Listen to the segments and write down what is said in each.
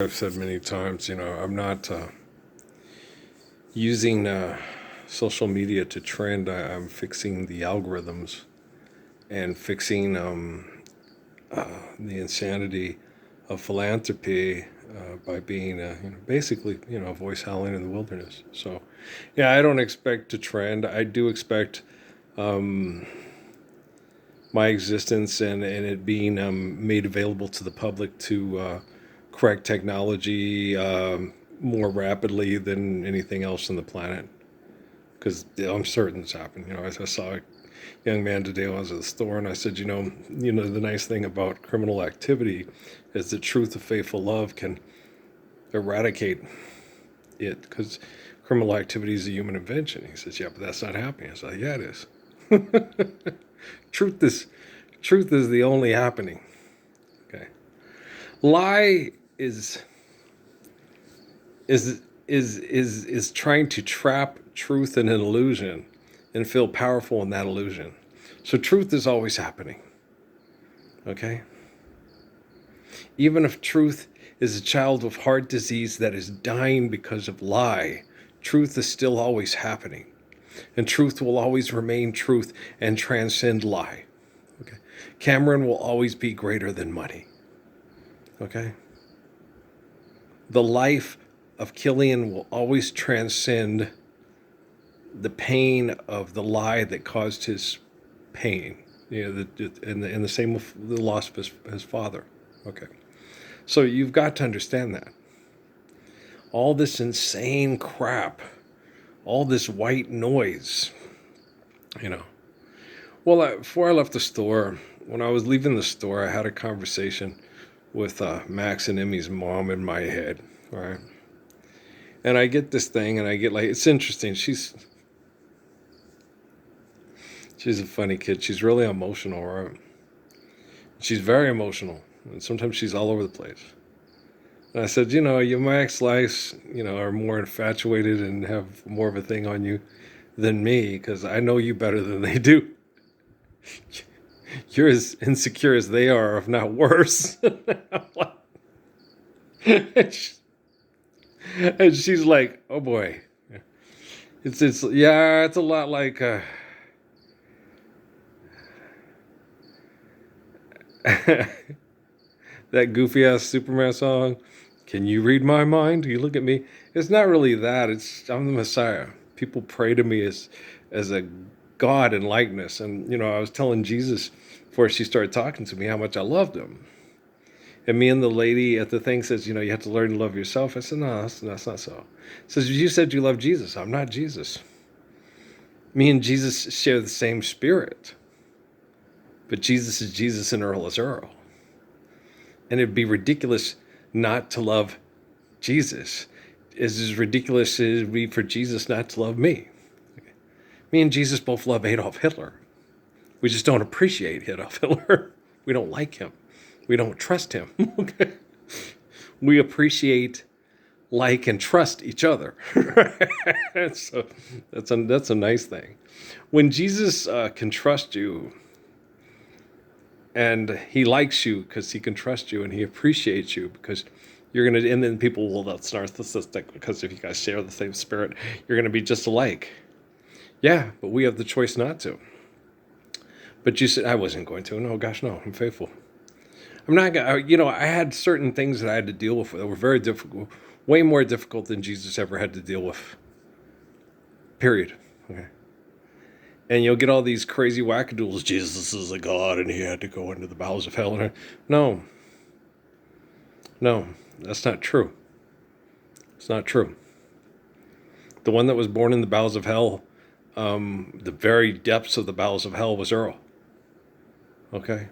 I've said many times, I'm not using social media to trend. I'm fixing the algorithms and fixing the insanity of philanthropy by being, basically, a voice howling in the wilderness. So, yeah, I don't expect to trend. I do expect my existence and it being made available to the public to correct technology more rapidly than anything else on the planet. Because I'm certain it's happened. I saw a young man today when I was at the store, and I said, the nice thing about criminal activity is the truth of faithful love can eradicate it, because criminal activity is a human invention. He says, yeah, but that's not happening. I said, yeah, it is. Truth is, truth is the only happening. Okay, lie is trying to trap truth in an illusion and feel powerful in that illusion. So truth is always happening. Okay? Even if truth is a child with heart disease that is dying because of lie, truth is still always happening. And truth will always remain truth and transcend lie. Okay? Cameron will always be greater than money. Okay? The life of Killian will always transcend the pain of the lie that caused his pain. And the same with the loss of his father. Okay. So you've got to understand that. All this insane crap, all this white noise, you know. Well, before I left the store, when I was leaving the store, I had a conversation with Max and Emmy's mom in my head, all right? And I get this thing, and I get it's interesting. She's a funny kid. She's really emotional, right? She's very emotional, and sometimes she's all over the place. And I said, your Max likes, are more infatuated and have more of a thing on you than me, because I know you better than they do. You're as insecure as they are, if not worse. And she's like, oh boy. It's a lot like that goofy ass Superman song. Can you read my mind? You look at me. It's not really that. I'm the Messiah. People pray to me as a God in likeness. And I was telling Jesus before she started talking to me how much I loved him. And me and the lady at the thing says, you have to learn to love yourself. I said, no, that's not so. Says, you said you love Jesus. I'm not Jesus. Me and Jesus share the same spirit. But Jesus is Jesus and Earl is Earl. And it'd be ridiculous not to love Jesus. It's as ridiculous as it would be for Jesus not to love me. Okay. Me and Jesus both love Adolf Hitler. We just don't appreciate Adolf Hitler. We don't like him. We don't trust him. Okay. We appreciate, like, and trust each other. So that's a nice thing. When Jesus can trust you, and he likes you because he can trust you, and he appreciates you because you're going to, and then people, well, that's narcissistic because if you guys share the same spirit, you're going to be just alike. Yeah, but we have the choice not to. But you said, I wasn't going to. No, gosh, no, I'm faithful. I'm not going to, I had certain things that I had to deal with that were very difficult, way more difficult than Jesus ever had to deal with. Period. Okay. And you'll get all these crazy wackadoodles. Jesus is a God and he had to go into the bowels of hell. No, that's not true. It's not true. The one that was born in the bowels of hell, the very depths of the bowels of hell, was Earl. Okay?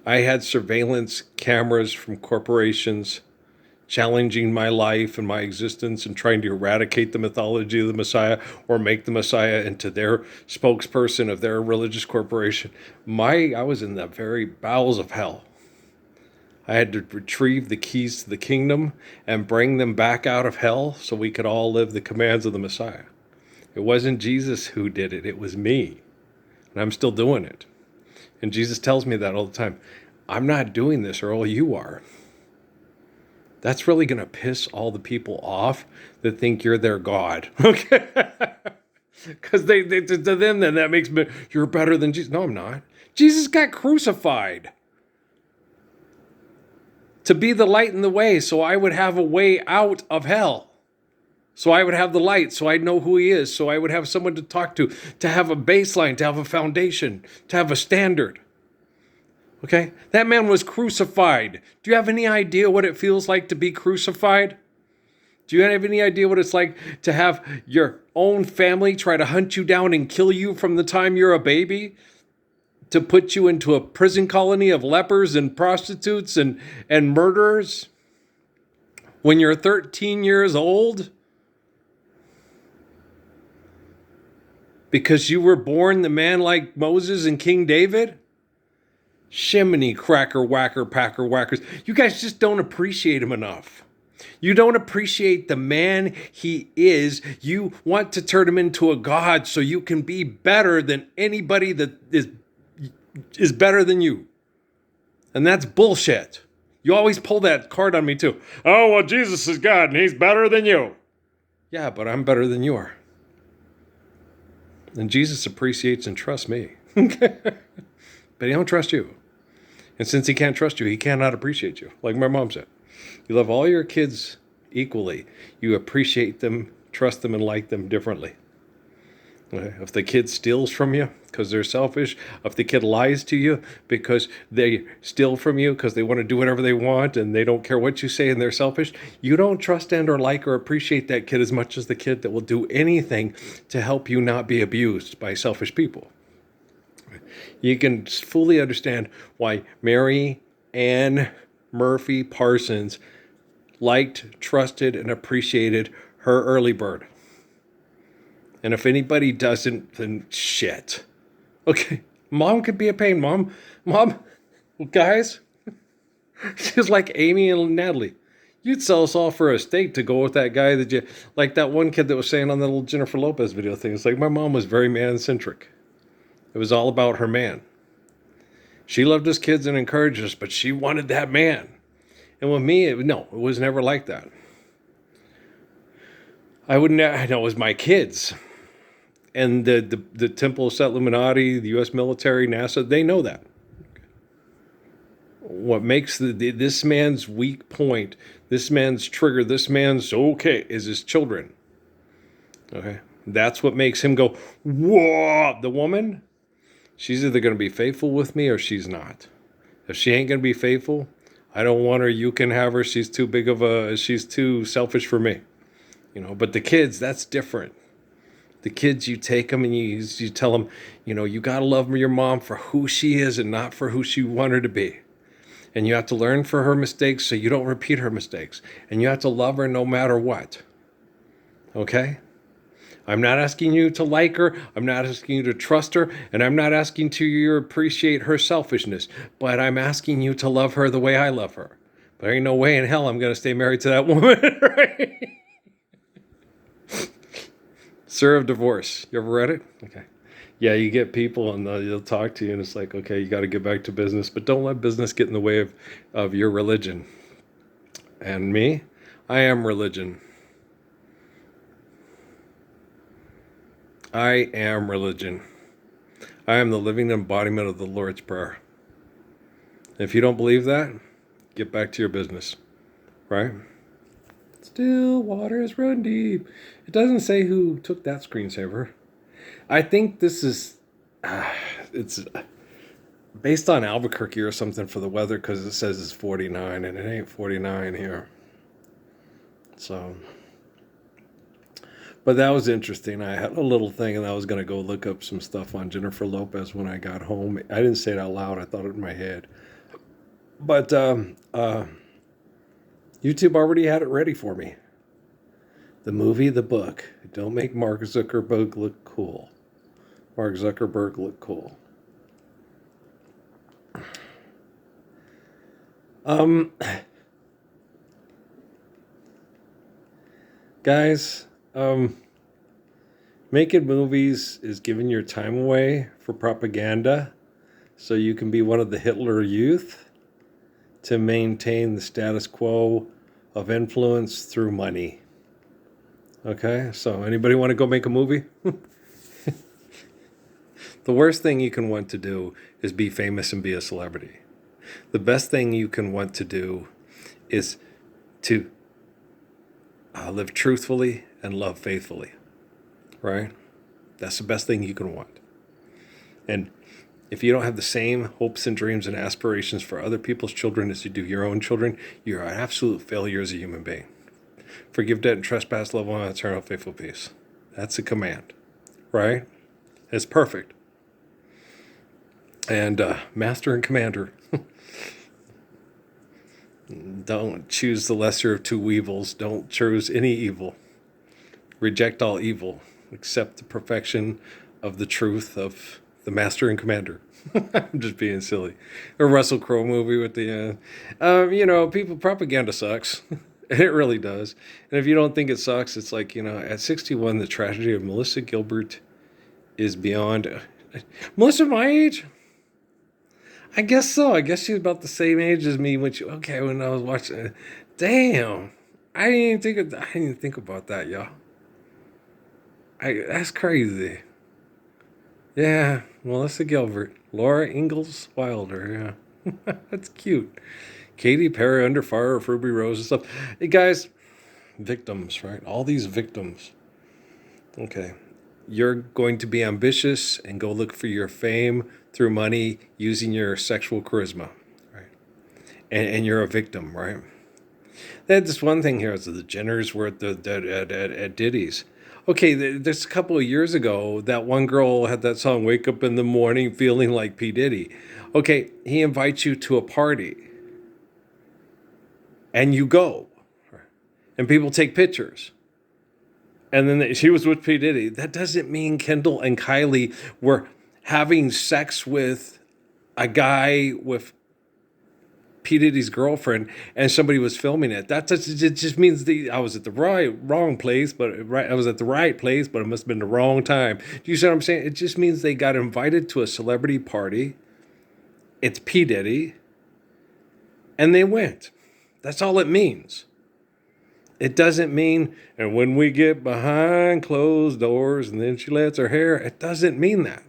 I had surveillance cameras from corporations challenging my life and my existence and trying to eradicate the mythology of the Messiah or make the Messiah into their spokesperson of their religious corporation. I was in the very bowels of hell. I had to retrieve the keys to the kingdom and bring them back out of hell so we could all live the commands of the Messiah. It wasn't Jesus who did it. It was me. And I'm still doing it. And Jesus tells me that all the time. I'm not doing this, Earl. You are. That's really going to piss all the people off that think you're their God. Okay? Because to them, then that makes me, you're better than Jesus. No, I'm not. Jesus got crucified to be the light in the way, so I would have a way out of hell. So I would have the light, so I'd know who he is, so I would have someone to talk to have a baseline, to have a foundation, to have a standard. Okay? That man was crucified. Do you have any idea what it feels like to be crucified? Do you have any idea what it's like to have your own family try to hunt you down and kill you from the time you're a baby? To put you into a prison colony of lepers and prostitutes and murderers? When you're 13 years old? Because you were born the man like Moses and King David? Shiminy cracker whacker packer whackers. You guys just don't appreciate him enough. You don't appreciate the man he is. You want to turn him into a god so you can be better than anybody that is better than you. And that's bullshit. You always pull that card on me too. Oh, well, Jesus is God and he's better than you. Yeah, but I'm better than you are. And Jesus appreciates and trusts me. But he don't trust you. And since he can't trust you, he cannot appreciate you. Like my mom said, you love all your kids equally. You appreciate them, trust them, and like them differently. Okay? If the kid steals from you because they're selfish, if the kid lies to you because they steal from you because they want to do whatever they want and they don't care what you say and they're selfish, you don't trust and or like or appreciate that kid as much as the kid that will do anything to help you not be abused by selfish people. You can fully understand why Mary Ann Murphy Parsons liked, trusted, and appreciated her early bird. And if anybody doesn't, then shit. Okay, mom could be a pain. Mom, guys, she's like Amy and Natalie. You'd sell us all for a steak to go with that guy that you, like that one kid that was saying on the little Jennifer Lopez video thing. It's like my mom was very man-centric. It was all about her man. She loved us kids and encouraged us, but she wanted that man. And with me, it was never like that. I know it was my kids. And the Temple of Set Illuminati, the U.S. military, NASA, they know that. What makes this man's weak point, this man's trigger, this man's okay, is his children. Okay? That's what makes him go, whoa! The woman, she's either going to be faithful with me or she's not. If she ain't going to be faithful, I don't want her. You can have her. She's too selfish for me. But the kids, that's different. The kids, you take them and you tell them, you got to love your mom for who she is and not for who she wanted her to be. And you have to learn from her mistakes so you don't repeat her mistakes. And you have to love her no matter what. Okay? I'm not asking you to like her. I'm not asking you to trust her. And I'm not asking you to appreciate her selfishness. But I'm asking you to love her the way I love her. But there ain't no way in hell I'm going to stay married to that woman, right? Sir of Divorce. You ever read it? Okay. Yeah, you get people and they'll talk to you and it's like, okay, you got to get back to business. But don't let business get in the way of your religion. And me, I am religion. I am religion. I am the living embodiment of the Lord's Prayer. If you don't believe that, get back to your business, right? Still waters run deep. It doesn't say who took that screensaver. I think this is, it's based on Albuquerque or something for the weather because it says it's 49 and it ain't 49 here. So... But that was interesting. I had a little thing and I was going to go look up some stuff on Jennifer Lopez when I got home. I didn't say it out loud. I thought it in my head. But YouTube already had it ready for me. The movie, the book. Don't make Mark Zuckerberg look cool. Mark Zuckerberg look cool. Guys... making movies is giving your time away for propaganda so you can be one of the Hitler youth to maintain the status quo of influence through money. Okay, so anybody want to go make a movie? The worst thing you can want to do is be famous and be a celebrity. The best thing you can want to do is to live truthfully and love faithfully, right? That's the best thing you can want. And if you don't have the same hopes and dreams and aspirations for other people's children as you do your own children, you're an absolute failure as a human being. Forgive debt and trespass, love one, eternal faithful peace. That's a command, right? It's perfect. And master and commander. Don't choose the lesser of two evils. Don't choose any evil. Reject all evil. Accept the perfection of the truth of the master and commander. I'm just being silly. A Russell Crowe movie with the, people, propaganda sucks. It really does. And if you don't think it sucks, it's like, at 61, the tragedy of Melissa Gilbert is beyond. Melissa, my age? I guess so. I guess she's about the same age as me when I was watching. Damn, I didn't even think about that, y'all. That's crazy. Yeah, Melissa Gilbert, Laura Ingalls Wilder. Yeah, that's cute. Katy Perry, Under Fire, Ruby Rose and stuff. Hey guys, victims, right? All these victims. Okay, you're going to be ambitious and go look for your fame through money using your sexual charisma, right? And you're a victim, right? They had this one thing here. So the Jenners were at Diddy's. Okay, there's a couple of years ago, that one girl had that song, Wake Up in the Morning Feeling Like P. Diddy. Okay, he invites you to a party, and you go, and people take pictures. And then she was with P. Diddy. That doesn't mean Kendall and Kylie were having sex with a guy with P. Diddy's girlfriend and somebody was filming it. It just means I was at the wrong place, I was at the right place, but it must have been the wrong time. Do you see what I'm saying? It just means they got invited to a celebrity party. It's P. Diddy. And they went. That's all it means. It doesn't mean, and when we get behind closed doors and then she lets her hair, it doesn't mean that.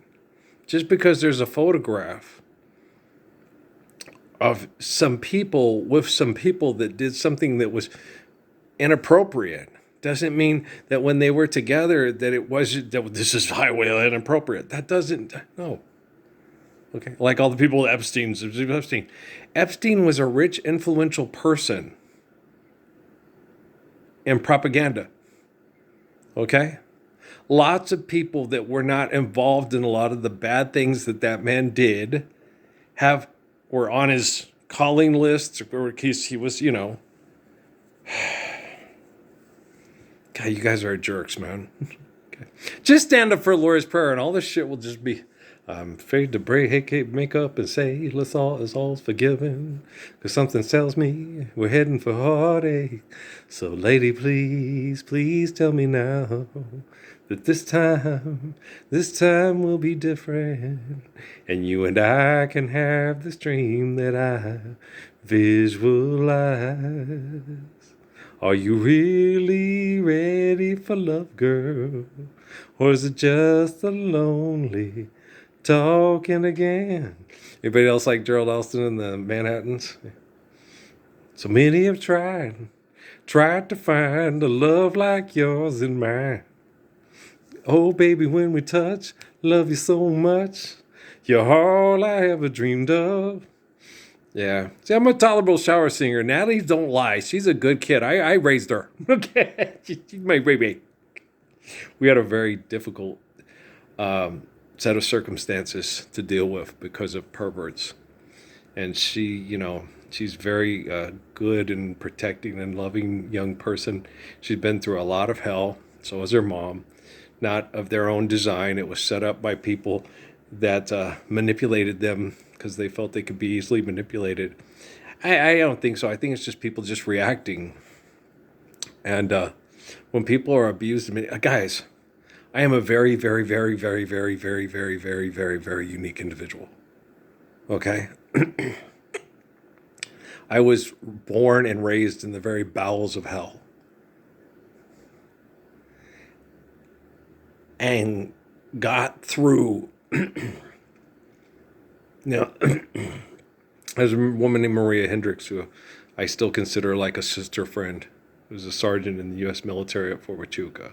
Just because there's a photograph of some people with some people that did something that was inappropriate doesn't mean that when they were together that it wasn't, that this is highly inappropriate. That doesn't, no. Okay, like all the people at Epstein. Epstein was a rich, influential person in propaganda. Okay? Lots of people that were not involved in a lot of the bad things that man did were on his calling list, or he was, God, you guys are jerks, man. Okay. Just stand up for Lord's Prayer and all this shit will just be, I'm afraid to make up and say, all's forgiven. Cause something tells me we're heading for heartache. So lady, please tell me now that this time will be different. And you and I can have this dream that I visualize. Are you really ready for love, girl? Or is it just a lonely talking again? Anybody else like Gerald Alston and the Manhattans? So many have tried to find a love like yours in mine. Oh, baby, when we touch, love you so much. You're all I ever dreamed of. Yeah. See, I'm a tolerable shower singer. Natalie, don't lie. She's a good kid. I raised her. Okay. She's my baby. We had a very difficult set of circumstances to deal with because of perverts. And she's very good and protecting and loving young person. She's been through a lot of hell. So has her mom. Not of their own design. It was set up by people that manipulated them because they felt they could be easily manipulated. I don't think so. I think it's just people just reacting. And when people are abused, guys, I am a very, very, very, very, very, very, very, very, very, very unique individual. Okay? I was born and raised in the very bowels of hell. And got through. Now, there's a woman named Maria Hendricks who I still consider like a sister friend, who's a sergeant in the U.S. military at Fort Huachuca.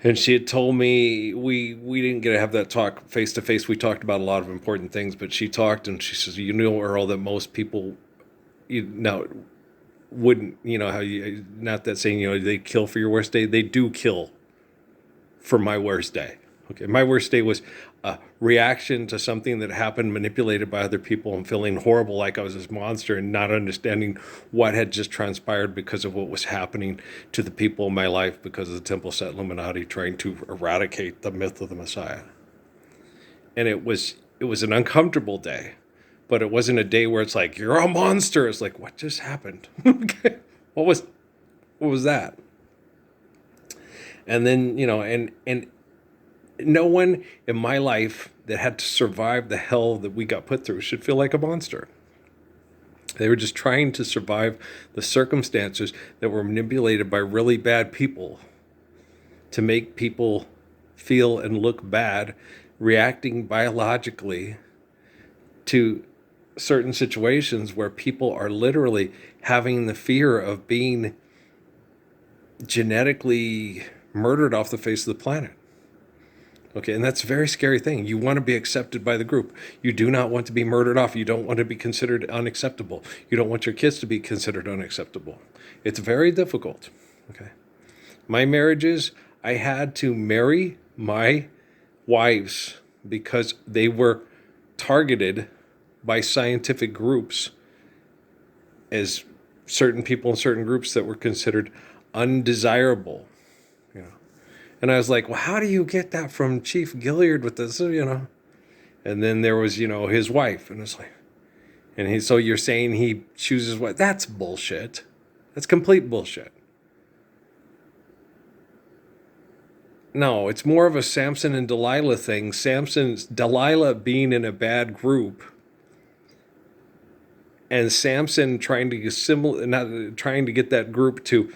And she had told me we didn't get to have that talk face to face. We talked about a lot of important things, but she talked and she says, "You know, Earl, that most people, wouldn't, how you, not that saying, they kill for your worst day. They do kill for my worst day." Okay, my worst day was a reaction to something that happened, manipulated by other people, and feeling horrible, like I was this monster, and not understanding what had just transpired because of what was happening to the people in my life because of the Temple Set Illuminati trying to eradicate the myth of the Messiah. And it was an uncomfortable day, but it wasn't a day where it's like, "You're a monster." It's like, what just happened? Okay, what was that? And then and no one in my life that had to survive the hell that we got put through should feel like a monster. They were just trying to survive the circumstances that were manipulated by really bad people to make people feel and look bad, reacting biologically to certain situations where people are literally having the fear of being genetically murdered off the face of the planet. Okay, and that's a very scary thing. You want to be accepted by the group. You do not want to be murdered off. You don't want to be considered unacceptable. You don't want your kids to be considered unacceptable. It's very difficult. Okay. My marriages, I had to marry my wives because they were targeted by scientific groups as certain people in certain groups that were considered undesirable. And I was like, well, how do you get that from Chief Gilliard with this, And then there was, his wife. And it's like, so you're saying he chooses what? That's bullshit. That's complete bullshit. No, it's more of a Samson and Delilah thing. Delilah being in a bad group, and Samson trying to get that group to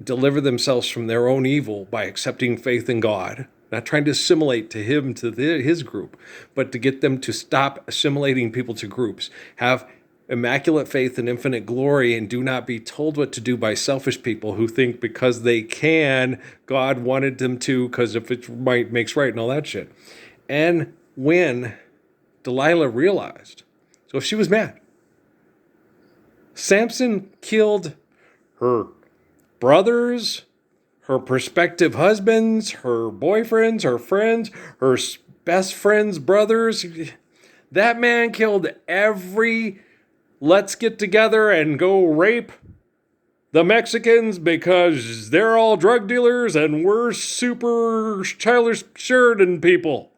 deliver themselves from their own evil by accepting faith in God, not trying to assimilate to him, to his group, but to get them to stop assimilating people to groups, have immaculate faith and infinite glory, and do not be told what to do by selfish people who think because they can, God wanted them to, because if it makes right and all that shit. And when Delilah realized, so she was mad, Samson killed her brothers, her prospective husbands, her boyfriends, her friends, her best friends' brothers. That man killed every let's get together and go rape the Mexicans because they're all drug dealers and we're super childish Sheridan people.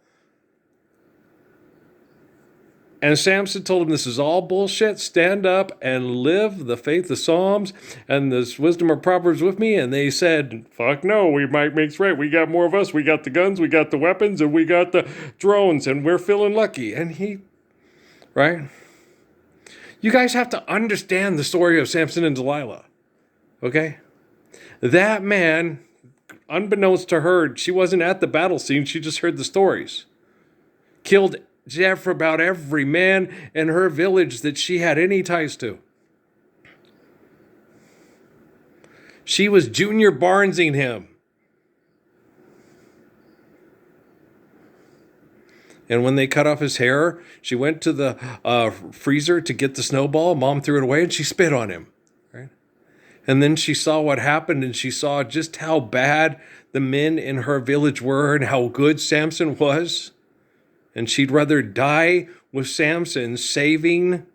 And Samson told him, this is all bullshit. Stand up and live the faith of Psalms and this wisdom of Proverbs with me. And they said, fuck no, we might make right. We got more of us. We got the guns, we got the weapons, and we got the drones, and we're feeling lucky. And right? You guys have to understand the story of Samson and Delilah. Okay? That man, unbeknownst to her, she wasn't at the battle scene. She just heard the stories. Killed for about every man in her village that she had any ties to. She was Junior Barnesing him. And when they cut off his hair, she went to the freezer to get the snowball. Mom threw it away and she spit on him. Right? And then she saw what happened, and she saw just how bad the men in her village were and how good Samson was. And she'd rather die with Samson saving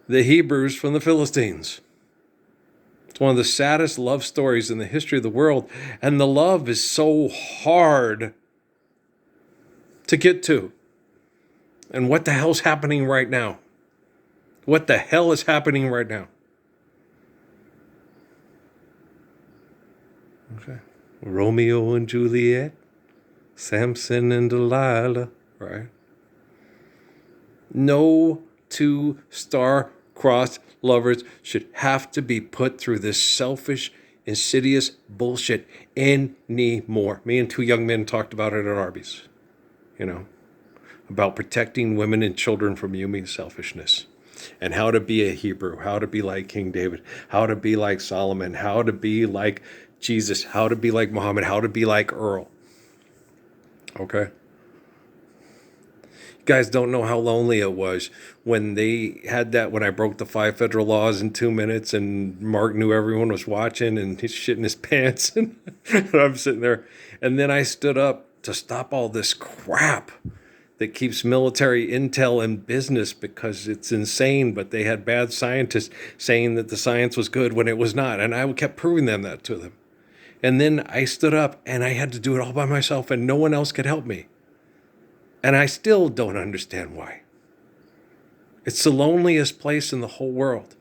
the Hebrews from the Philistines. It's one of the saddest love stories in the history of the world. And the love is so hard to get to. And what the hell's happening right now? What the hell is happening right now? Okay. Romeo and Juliet. Samson and Delilah, right? No two star-crossed lovers should have to be put through this selfish, insidious bullshit anymore. Me and two young men talked about it at Arby's, about protecting women and children from human selfishness, and how to be a Hebrew, how to be like King David, how to be like Solomon, how to be like Jesus, how to be like Muhammad, how to be like Earl. Okay? You guys don't know how lonely it was when they had that, when I broke the 5 federal laws in 2 minutes and Mark knew everyone was watching and he's shitting his pants and I'm sitting there. And then I stood up to stop all this crap that keeps military intel in business because it's insane, but they had bad scientists saying that the science was good when it was not. And I kept proving that to them. And then I stood up and I had to do it all by myself and no one else could help me. And I still don't understand why. It's the loneliest place in the whole world.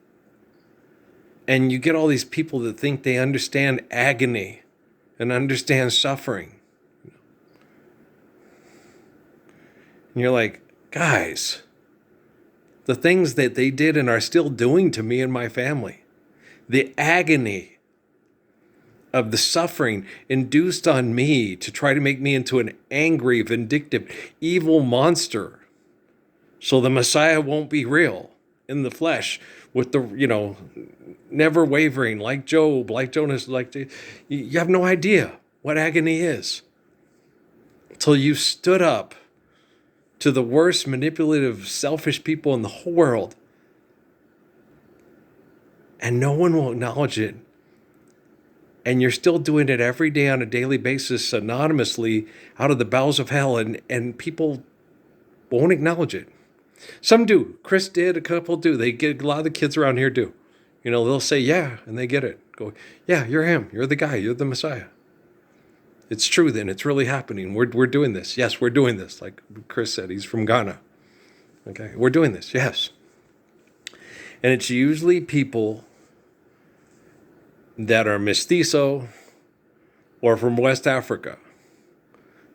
And you get all these people that think they understand agony and understand suffering. And you're like, guys, the things that they did and are still doing to me and my family, the agony of the suffering induced on me to try to make me into an angry, vindictive, evil monster so the Messiah won't be real in the flesh with the, never wavering, like Job, like Jonas, you have no idea what agony is until you stood up to the worst manipulative, selfish people in the whole world. And no one will acknowledge it. And you're still doing it every day on a daily basis, anonymously, out of the bowels of hell, and people won't acknowledge it. Some do. Chris did, a couple do. A lot of the kids around here do. They'll say, yeah, and they get it. Go, yeah, you're him. You're the guy. You're the Messiah. It's true then. It's really happening. We're doing this. Yes, we're doing this. Like Chris said, he's from Ghana. Okay, we're doing this. Yes. And it's usually people that are mestizo or from West Africa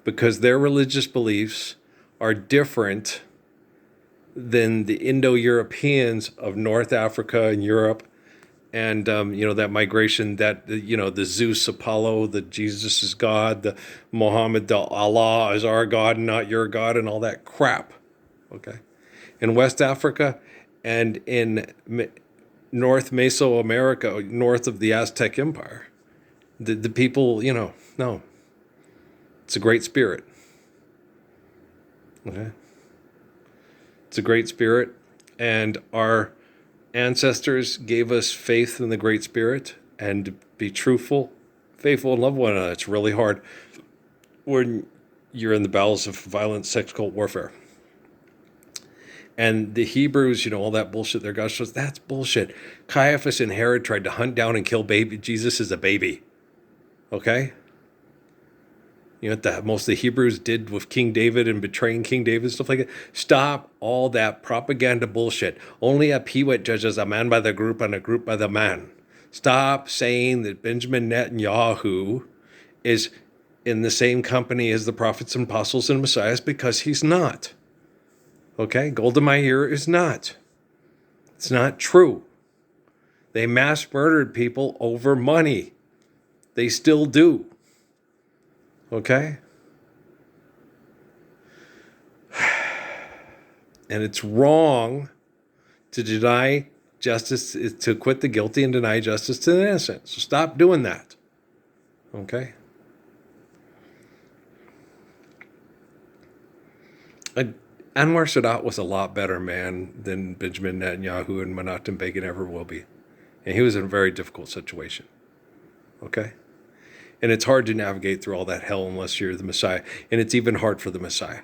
because their religious beliefs are different than the Indo-Europeans of North Africa and Europe. And, that migration, that, the Zeus, Apollo, the Jesus is God, the Muhammad, the Allah is our God and not your God, and all that crap. Okay. In West Africa and in North Mesoamerica, north of the Aztec Empire, the people, no. It's a great spirit. Okay. It's a great spirit. And our ancestors gave us faith in the Great Spirit and to be truthful, faithful, and love one another. It's really hard when you're in the bowels of violent sex cult warfare. And the Hebrews, all that bullshit their God shows, that's bullshit. Caiaphas and Herod tried to hunt down and kill baby Jesus as a baby. Okay? What most of the Hebrews did with King David and betraying King David, stuff like that. Stop all that propaganda bullshit. Only a peewit judges a man by the group and a group by the man. Stop saying that Benjamin Netanyahu is in the same company as the prophets and apostles and messiahs, because he's not. Okay? Golda Meir is not. It's not true. They mass murdered people over money. They still do. Okay? And it's wrong to deny justice, to acquit the guilty and deny justice to the innocent. So stop doing that. Okay? Anwar Sadat was a lot better man than Benjamin Netanyahu and Menachem Begin ever will be. And he was in a very difficult situation. Okay? And it's hard to navigate through all that hell unless you're the Messiah. And it's even hard for the Messiah.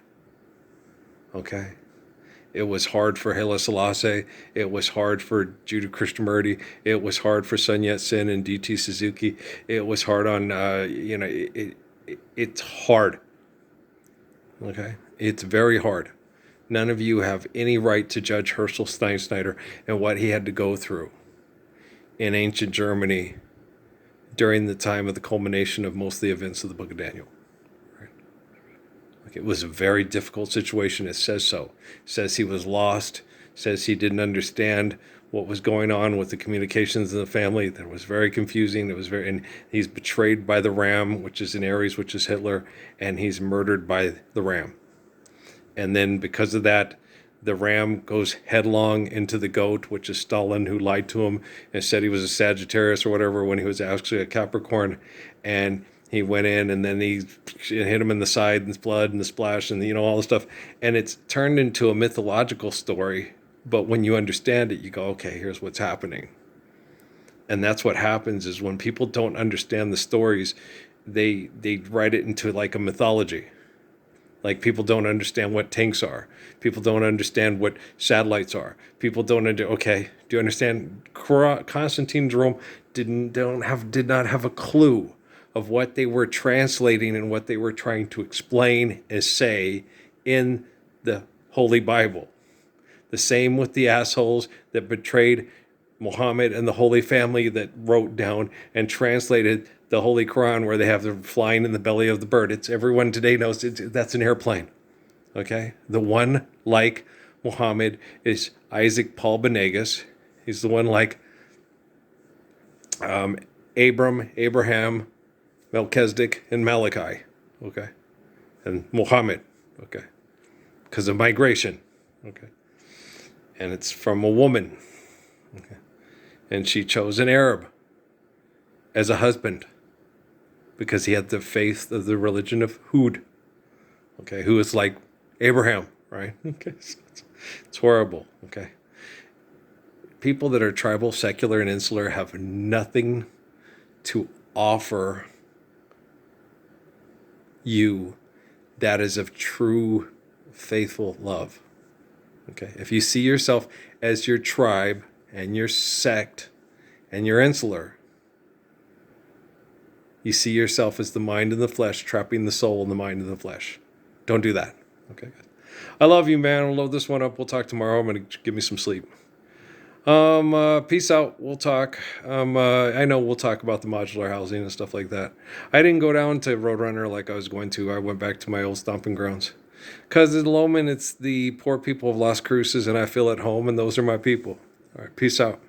Okay? It was hard for Haile Selassie. It was hard for Judah Krishnamurti. It was hard for Sun Yat-sen and D.T. Suzuki. It was hard on, it's hard. Okay? It's very hard. None of you have any right to judge Herschel Steinschneider and what he had to go through in ancient Germany during the time of the culmination of most of the events of the book of Daniel. Right? Like, it was a very difficult situation. It says so. It says he was lost. It says he didn't understand what was going on with the communications in the family. That was very confusing. And he's betrayed by the ram, which is in Aries, which is Hitler, and he's murdered by the ram. And then because of that, the ram goes headlong into the goat, which is Stalin, who lied to him and said he was a Sagittarius or whatever when he was actually a Capricorn. And he went in, and then he hit him in the side, and blood and the splash, and all the stuff. And it's turned into a mythological story. But when you understand it, you go, okay, here's what's happening. And that's what happens is when people don't understand the stories, they write it into like a mythology. Like people don't understand what tanks are. People don't understand what satellites are. People don't okay, do you understand? Constantine Jerome did not have a clue of what they were translating and what they were trying to explain and say in the Holy Bible. The same with the assholes that betrayed Muhammad and the Holy Family that wrote down and translated the Holy Quran where they have the flying in the belly of the bird. It's everyone today knows that's an airplane. Okay? The one like Muhammad is Isaac Paul Benegas. He's the one like Abraham, Melchizedek, and Malachi. Okay? And Muhammad. Okay? Because of migration. Okay? And it's from a woman. Okay? And she chose an Arab as a husband because he had the faith of the religion of Hud, okay, who is like Abraham, right? Okay, so it's horrible, okay? People that are tribal, secular, and insular have nothing to offer you that is of true, faithful love, okay? If you see yourself as your tribe and your sect and your insular, you see yourself as the mind and the flesh, trapping the soul in the mind and the flesh. Don't do that. Okay, guys. I love you, man. I'll load this one up. We'll talk tomorrow. I'm going to give me some sleep. Peace out. We'll talk. I know we'll talk about the modular housing and stuff like that. I didn't go down to Roadrunner like I was going to. I went back to my old stomping grounds. Because in Loman, it's the poor people of Las Cruces, and I feel at home, and those are my people. All right, peace out.